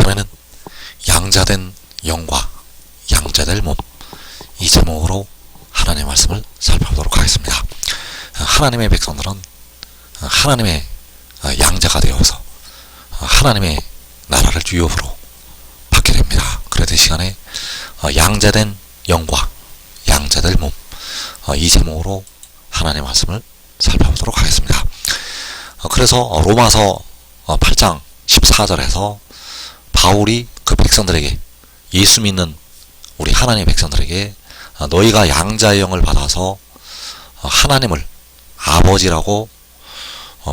이번에는 양자된 영과 양자될 몸, 이 제목으로 하나님의 말씀을 살펴보도록 하겠습니다. 하나님의 백성들은 하나님의 양자가 되어서 하나님의 나라를 유업으로 받게 됩니다. 그래서 이 시간에 양자된 영과 양자될 몸, 이 제목으로 하나님의 말씀을 살펴보도록 하겠습니다. 그래서 로마서 8장 14절에서 바울이 그 백성들에게, 예수 믿는 우리 하나님의 백성들에게 너희가 양자의 영을 받아서 하나님을 아버지라고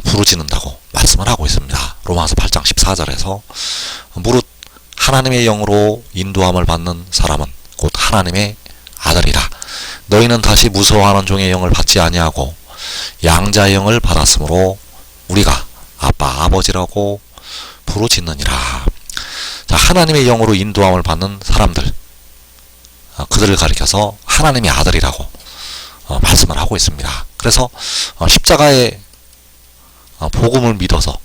부르짖는다고 말씀을 하고 있습니다. 로마서 8장 14절에서 무릇 하나님의 영으로 인도함을 받는 사람은 곧 하나님의 아들이라. 너희는 다시 무서워하는 종의 영을 받지 아니하고 양자의 영을 받았으므로 우리가 아빠 아버지라고 부르짖느니라. 자, 하나님의 영으로 인도함을 받는 사람들, 그들을 가리켜서 하나님의 아들이라고 말씀을 하고 있습니다. 그래서 십자가의 복음을 믿어서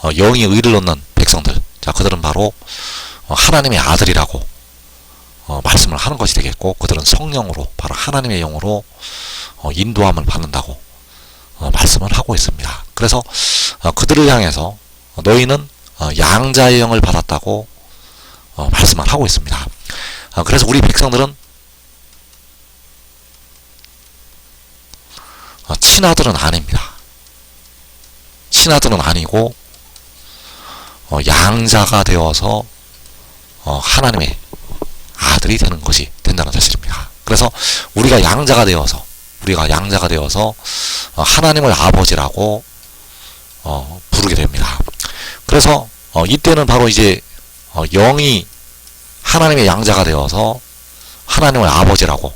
영이 의를 얻는 백성들, 자, 그들은 바로 하나님의 아들이라고 말씀을 하는 것이 되겠고, 그들은 성령으로, 바로 하나님의 영으로 인도함을 받는다고 말씀을 하고 있습니다. 그래서 그들을 향해서 너희는 양자의 영을 받았다고 말씀을 하고 있습니다. 그래서 우리 백성들은 친아들은 아닙니다. 친아들은 아니고 양자가 되어서 하나님의 아들이 되는 것이 된다는 사실입니다. 그래서 우리가 양자가 되어서 하나님을 아버지라고 부르게 됩니다. 그래서 이때는 바로 이제 영이 하나님의 양자가 되어서 하나님을 아버지라고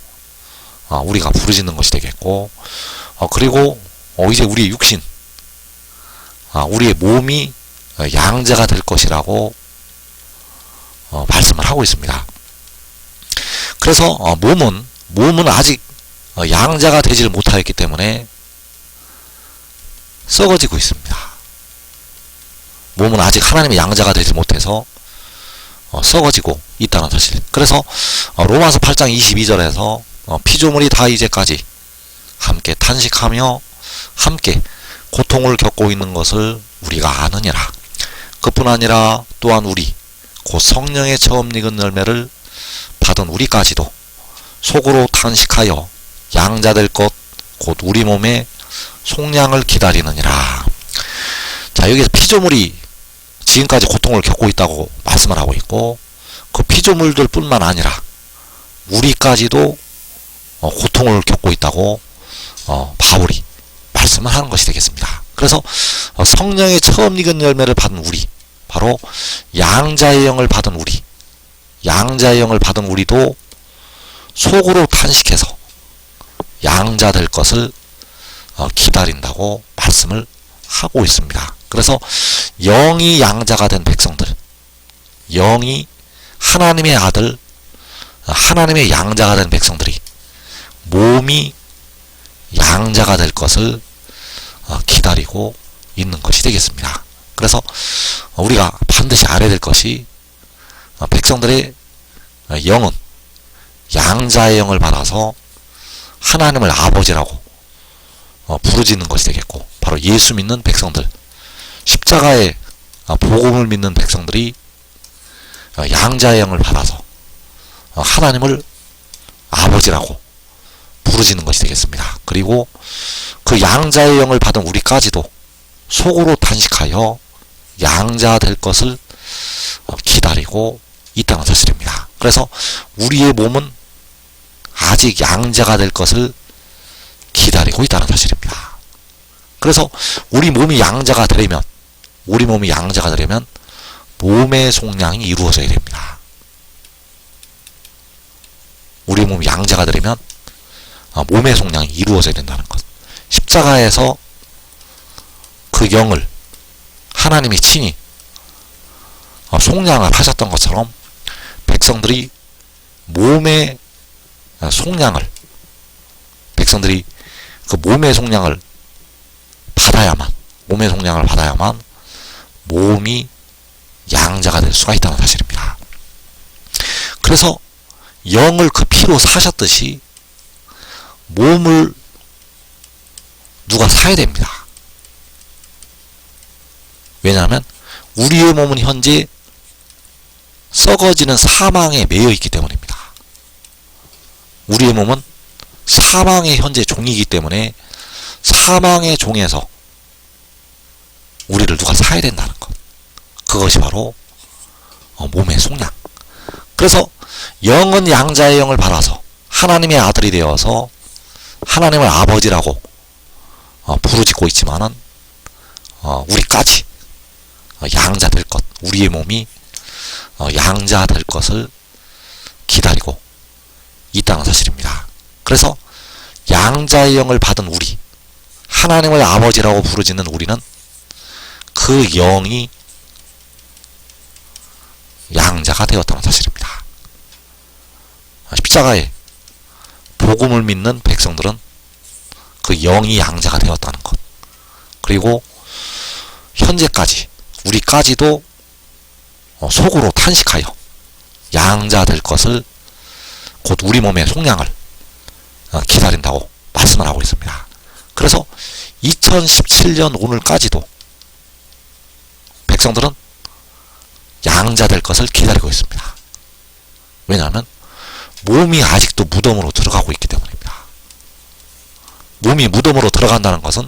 우리가 부르짖는 것이 되겠고, 그리고 이제 우리의 육신, 우리의 몸이 양자가 될 것이라고 말씀을 하고 있습니다. 그래서 몸은 아직 양자가 되지를 못하였기 때문에 썩어지고 있습니다. 몸은 아직 하나님의 양자가 되지 못해서 썩어지고 있다는 사실. 그래서 로마서 8장 22절에서 피조물이 다 이제까지 함께 탄식하며 함께 고통을 겪고 있는 것을 우리가 아느니라. 그뿐 아니라 또한 우리 곧 성령의 처음 익은 열매를 받은 우리까지도 속으로 탄식하여 양자될 것 곧 우리 몸의 속량을 기다리느니라. 자, 여기서 피조물이 지금까지 고통을 겪고 있다고 말씀을 하고 있고, 그 피조물들 뿐만 아니라 우리까지도 고통을 겪고 있다고 바울이 말씀을 하는 것이 되겠습니다. 그래서 성령의 처음 익은 열매를 받은 우리, 바로 양자의 영을 받은 우리도 속으로 탄식해서 양자 될 것을 기다린다고 말씀을 하고 있습니다. 그래서 영이 양자가 된 백성들, 영이 하나님의 아들, 하나님의 양자가 된 백성들이 몸이 양자가 될 것을 기다리고 있는 것이 되겠습니다. 그래서 우리가 반드시 알아야 될 것이, 백성들의 영은 양자의 영을 받아서 하나님을 아버지라고 부르짖는 것이 되겠고, 바로 예수 믿는 백성들, 십자가의 복음을 믿는 백성들이 양자의 영을 받아서 하나님을 아버지라고 부르짖는 것이 되겠습니다. 그리고 그 양자의 영을 받은 우리까지도 속으로 탄식하여 양자 될 것을 기다리고 있다는 사실입니다. 그래서 우리의 몸은 아직 양자가 될 것을 기다리고 있다는 사실입니다. 그래서 우리 몸이 양자가 되려면 몸의 속량이 이루어져야 됩니다. 우리 몸이 양자가 되려면 몸의 속량이 이루어져야 된다는 것. 십자가에서 그 영을 하나님이 친히 속량을 하셨던 것처럼 백성들이 몸의 속량을, 그 몸의 속량을 받아야만 몸이 양자가 될 수가 있다는 사실입니다. 그래서 영을 그 피로 사셨듯이 몸을 누가 사야 됩니다. 왜냐하면 우리의 몸은 현재 썩어지는 사망에 매여 있기 때문입니다. 우리의 몸은 사망의 현재 종이기 때문에 사망의 종에서 우리를 누가 사야 된다는 것. 그것이 바로 몸의 속량. 그래서 영은 양자의 영을 받아서 하나님의 아들이 되어서 하나님을 아버지라고 부르짖고 있지만은 우리까지 양자 될 것, 우리의 몸이 양자 될 것을 기다리고 있다는 사실입니다. 그래서 양자의 영을 받은 우리, 하나님을 아버지라고 부르짖는 우리는 그 영이 양자가 되었다는 사실입니다. 십자가에 복음을 믿는 백성들은 그 영이 양자가 되었다는 것. 그리고 현재까지 우리까지도 속으로 탄식하여 양자 될 것을 곧 우리 몸의 속량을 기다린다고 말씀을 하고 있습니다. 그래서 2017년 오늘까지도 백성들은 양자 될 것을 기다리고 있습니다. 왜냐하면 몸이 아직도 무덤으로 들어가고 있기 때문입니다. 몸이 무덤으로 들어간다는 것은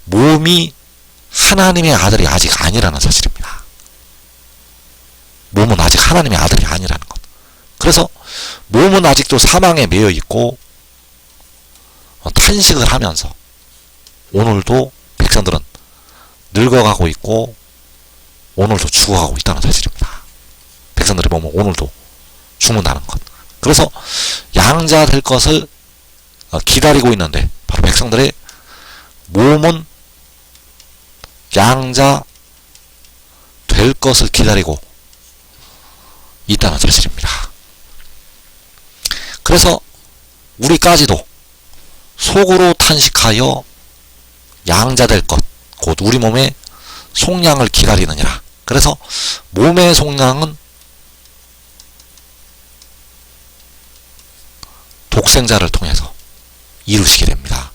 몸이 하나님의 아들이 아직 아니라는 사실입니다. 몸은 아직 하나님의 아들이 아니라는 것. 그래서 몸은 아직도 사망에 매여 있고 탄식을 하면서 오늘도 백성들은 늙어가고 있고 오늘도 죽어가고 있다는 사실입니다. 백성들의 몸은 오늘도 죽는다는 것. 그래서 양자 될 것을 기다리고 있는데 바로 백성들의 몸은 양자 될 것을 기다리고 있다는 사실입니다. 그래서 우리까지도 속으로 탄식하여 양자 될 것, 곧 우리 몸의 속량을 기다리느니라. 그래서 몸의 속량은 독생자를 통해서 이루시게 됩니다.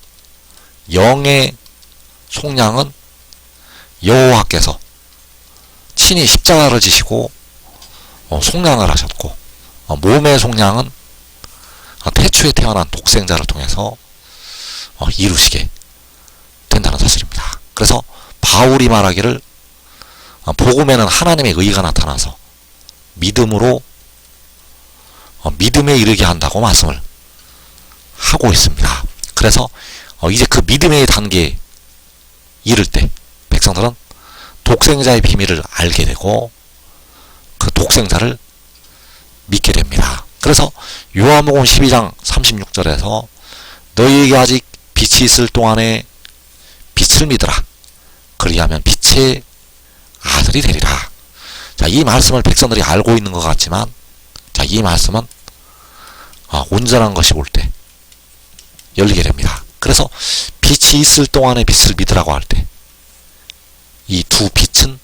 영의 속량은 여호와께서 친히 십자가를 지시고 속량을 하셨고, 몸의 속량은 태초에 태어난 독생자를 통해서 이루시게 된다는 사실입니다. 그래서 바울이 말하기를 복음에는 하나님의 의가 나타나서 믿음으로 믿음에 이르게 한다고 말씀을 하고 있습니다. 그래서 이제 그 믿음의 단계에 이를 때 백성들은 독생자의 비밀을 알게 되고 그 독생자를 믿게 됩니다. 그래서 요한복음 12장 36절에서 너희에게 아직 빛이 있을 동안에 빛을 믿으라. 그리하면 빛의 아들이 되리라. 자, 이 말씀을 백성들이 알고 있는 것 같지만, 자, 이 말씀은 온전한 것이 올 때 열리게 됩니다. 그래서 빛이 있을 동안에 빛을 믿으라고 할 때 이 두 빛은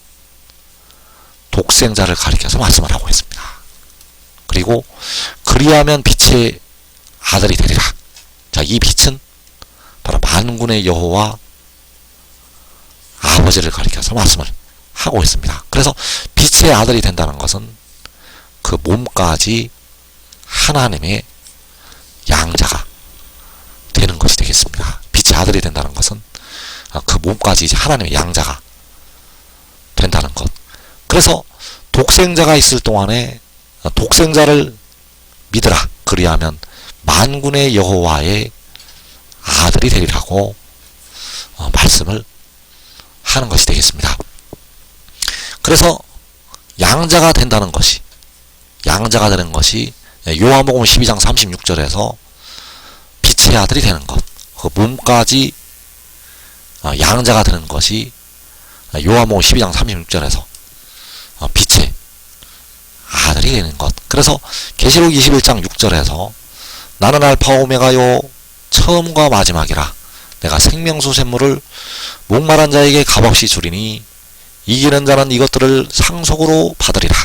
독생자를 가리켜서 말씀을 하고 있습니다. 그리고 그리하면 빛의 아들이 되리라. 자, 이 빛은 바로 만군의 여호와 아버지를 가리켜서 말씀을 하고 있습니다. 그래서 빛의 아들이 된다는 것은 그 몸까지 하나님의 양자가 되는 것이 되겠습니다. 빛의 아들이 된다는 것은 그 몸까지 이제 하나님의 양자가 된다는 것. 그래서 독생자가 있을 동안에 독생자를 믿으라. 그리하면 만군의 여호와의 아들이 되리라고 말씀을 하는 것이 되겠습니다. 그래서 양자가 된다는 것이, 양자가 되는 것이 요한복음 12장 36절에서 빛의 아들이 되는 것, 그 몸까지 양자가 되는 것이 요한복음 12장 36절에서 빛의 아들이 되는 것. 그래서 계시록 21장 6절에서 나는 알파 오메가요 처음과 마지막이라 내가 생명수 샘물을 목마른 자에게 값없이 주리니 이기는 자는 이것들을 상속으로 받으리라.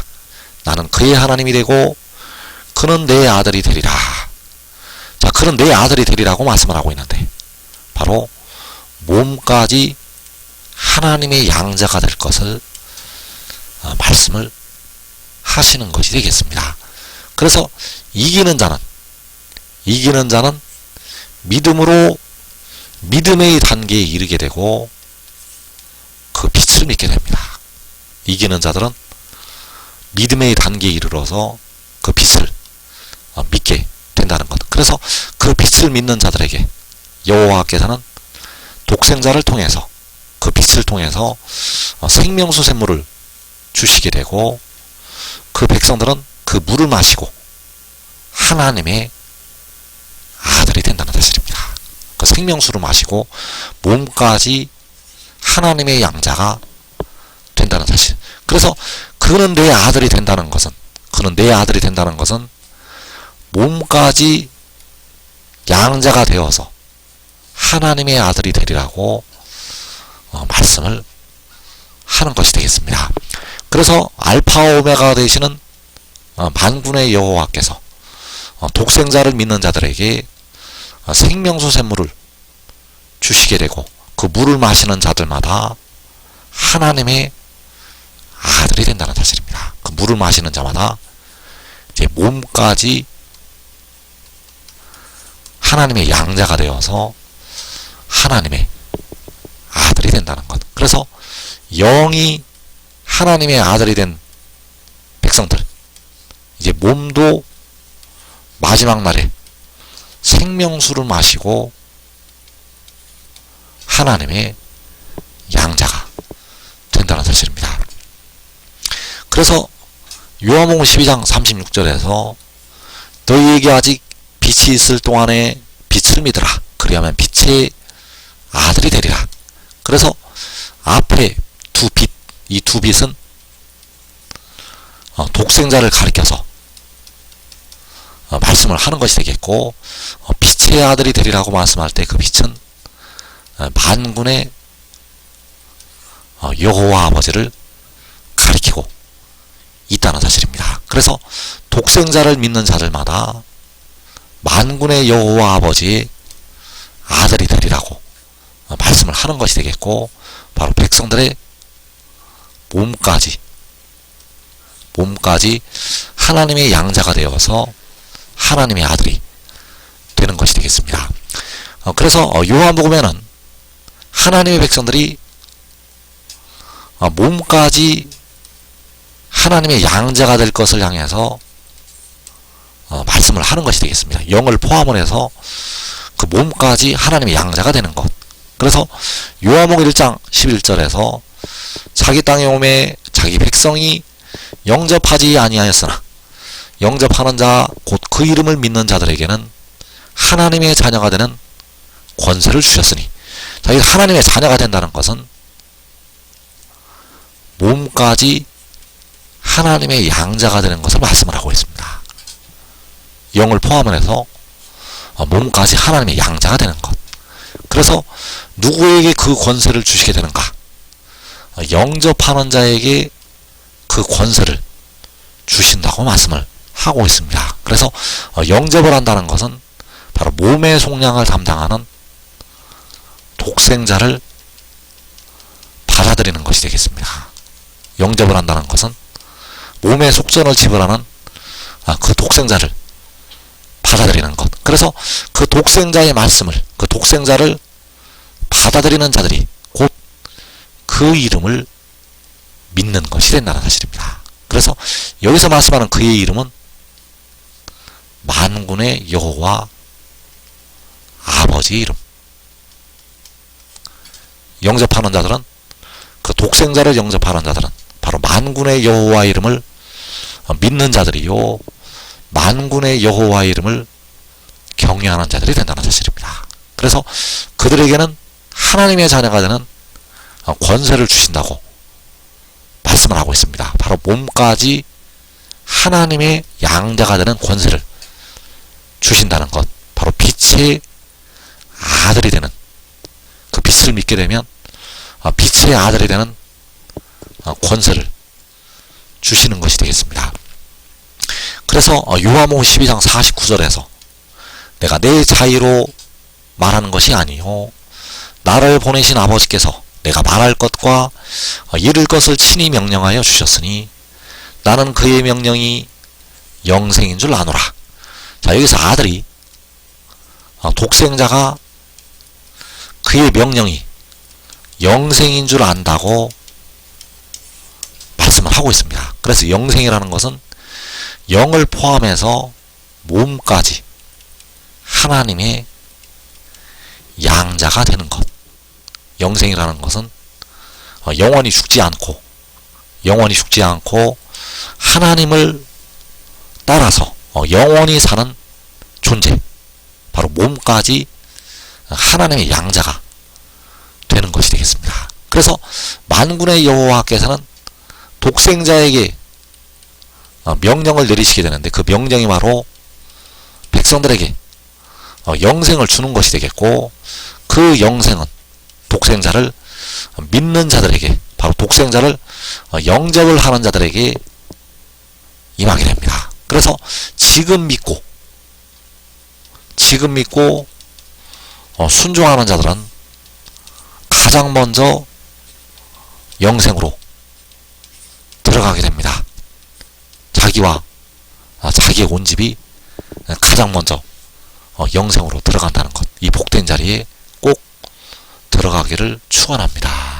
나는 그의 하나님이 되고 그는 내 아들이 되리라. 자, 그는 내 아들이 되리라고 말씀을 하고 있는데 바로 몸까지 하나님의 양자가 될 것을 말씀을 하시는 것이 되겠습니다. 그래서 이기는 자는 믿음으로 믿음의 단계에 이르게 되고 그 빛을 믿게 됩니다. 이기는 자들은 믿음의 단계에 이르러서 그 빛을 믿게 된다는 것. 그래서 그 빛을 믿는 자들에게 여호와께서는 독생자를 통해서 그 빛을 통해서 생명수 샘물을 주시게 되고 그 백성들은 그 물을 마시고 하나님의 아들이 된다는 사실입니다. 그 생명수를 마시고 몸까지 하나님의 양자가 된다는 사실. 그래서 그는 내 아들이 된다는 것은 몸까지 양자가 되어서 하나님의 아들이 되리라고 말씀을 하는 것이 되겠습니다. 그래서 알파와 오메가가 되시는 만군의 여호와께서 독생자를 믿는 자들에게 생명수 샘물을 주시게 되고 그 물을 마시는 자들마다 하나님의 아들이 된다는 사실입니다. 그 물을 마시는 자마다 이제 몸까지 하나님의 양자가 되어서 하나님의 아들이 된다는 것. 그래서 영이 하나님의 아들이 된 백성들, 이제 몸도 마지막 날에 생명수를 마시고 하나님의 양자가 된다는 사실입니다. 그래서 요한복음 12장 36절에서 너희에게 아직 빛이 있을 동안에 빛을 믿으라. 그리하면 빛의 아들이 되리라. 그래서 앞에 두 빛, 이 두 빛은 독생자를 가리켜서 말씀을 하는 것이 되겠고, 빛의 아들이 되리라고 말씀할 때 그 빛은 만군의 여호와 아버지를 가리키고 있다는 사실입니다. 그래서 독생자를 믿는 자들마다 만군의 여호와 아버지의 아들이 되리라고 말씀을 하는 것이 되겠고, 바로 백성들의 몸까지 하나님의 양자가 되어서 하나님의 아들이 되는 것이 되겠습니다. 그래서 요한복음에는 하나님의 백성들이 몸까지 하나님의 양자가 될 것을 향해서 말씀을 하는 것이 되겠습니다. 영을 포함을 해서 그 몸까지 하나님의 양자가 되는 것. 그래서 요한복음 1장 11절에서 자기 땅에 오매 자기 백성이 영접하지 아니하였으나 영접하는 자 곧 그 이름을 믿는 자들에게는 하나님의 자녀가 되는 권세를 주셨으니, 자기 하나님의 자녀가 된다는 것은 몸까지 하나님의 양자가 되는 것을 말씀을 하고 있습니다. 영을 포함을 해서 몸까지 하나님의 양자가 되는 것. 그래서 누구에게 그 권세를 주시게 되는가? 영접하는 자에게 그 권세를 주신다고 말씀을 하고 있습니다. 그래서 영접을 한다는 것은 바로 몸의 속량을 담당하는 독생자를 받아들이는 것이 되겠습니다. 영접을 한다는 것은 몸의 속전을 지불하는 그 독생자를 받아들이는 것. 그래서 그 독생자의 말씀을, 그 독생자를 받아들이는 자들이 곧 그 이름을 믿는 것이 된다는 사실입니다. 그래서 여기서 말씀하는 그의 이름은 만군의 여호와 아버지의 이름. 영접하는 자들은, 그 독생자를 영접하는 자들은 바로 만군의 여호와 이름을 믿는 자들이요, 만군의 여호와 이름을 경외하는 자들이 된다는 사실입니다. 그래서 그들에게는 하나님의 자녀가 되는 권세를 주신다고 말씀을 하고 있습니다. 바로 몸까지 하나님의 양자가 되는 권세를 주신다는 것, 바로 빛의 아들이 되는, 그 빛을 믿게 되면 빛의 아들이 되는 그래서 요한복음 12장 49절에서 내가 내 자의로 말하는 것이 아니요 나를 보내신 아버지께서 내가 말할 것과 이룰 것을 친히 명령하여 주셨으니 나는 그의 명령이 영생인 줄 아노라. 자, 여기서 아들이 독생자가 그의 명령이 영생인 줄 안다고 말씀을 하고 있습니다. 그래서 영생이라는 것은 영을 포함해서 몸까지 하나님의 양자가 되는 것. 영생이라는 것은 영원히 죽지 않고 하나님을 따라서 영원히 사는 존재, 바로 몸까지 하나님의 양자가 되는 것이 되겠습니다. 그래서 만군의 여호와께서는 독생자에게 명령을 내리시게 되는데, 그 명령이 바로 백성들에게 영생을 주는 것이 되겠고, 그 영생은 독생자를 믿는 자들에게, 바로 독생자를 영접을 하는 자들에게 임하게 됩니다. 그래서 지금 믿고 순종하는 자들은 가장 먼저 영생으로 들어가게 됩니다. 자기와 자기의 온 집이 가장 먼저 영생으로 들어간다는 것, 이 복된 자리에 꼭 들어가기를 축원합니다.